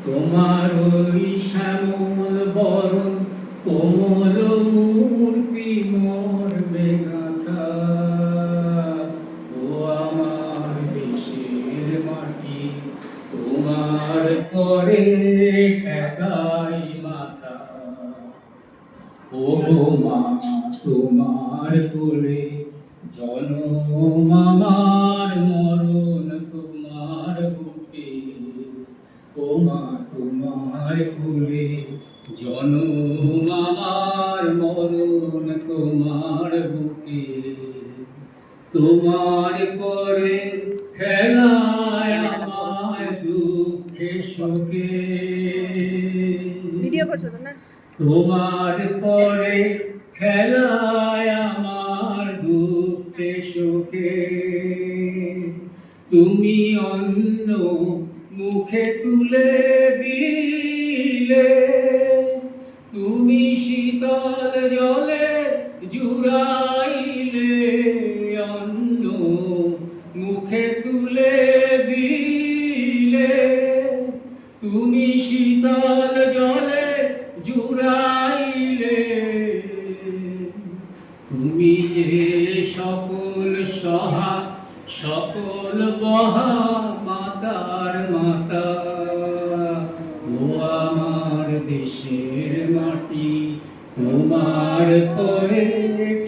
তোমার ওই শ্যামল বরণ কোমল মূর্তি মর্মে গাথা, ও আমার দেশের মাটি তোমার করে ঠেকাই মাথা। ও মা তোমার কোলে জনম আমার, মরণ তোমার বুকে। ও মা তোমার কোলে জনম আমার, মরণ তোমার বুকে। তোমার পরে খেলায় আমার দুঃখে সুখে, ভিডিও করছো তো না? তোমার পরে খেলায় আমার দুঃখে সুখে। তুমি অন্য মুখে তুলে দিলে, তুমি শীতল জলে জুড়াইলে, অন্য মুখে তুলে দিলে, তুমি শীতল জলে জুড়াইলে। তুমি যে সকল সহা সকল বহা মাতার মাতা, ও আমার দেশের মাটি তোমার করে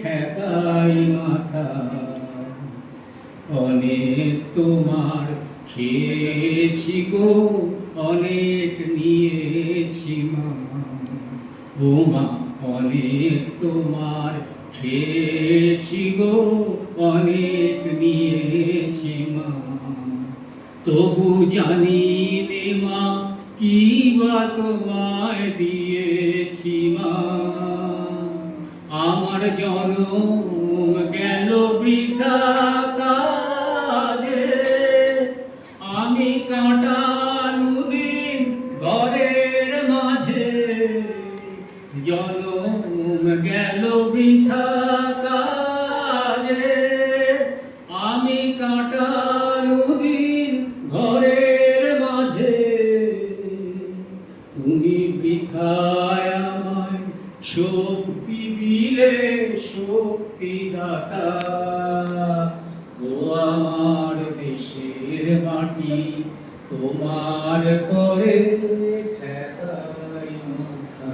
ঠেকাই মাথা। অনেক তোমার খেয়েছি গো, অনেক নিয়েছি মা। ও মা অনেক তোমার খেয়েছি গো, অনেক নিয়েছি মা। তবু জানি নে মা, কি বা তোমায় দিয়েছি মা। আমার জনম গেল বৃথা কাজে, আমি কাটালু দিন ঘরের মাঝে। জনম গেল বৃথা কাজে, আমি কাটালু দিন ঘরের মাঝে। তুমি বৃথায় আমায় শক্তি দিলে শক্তিদাতা, ও আমার দেশের মাটি তোমার করে ঠেকাই মাথা।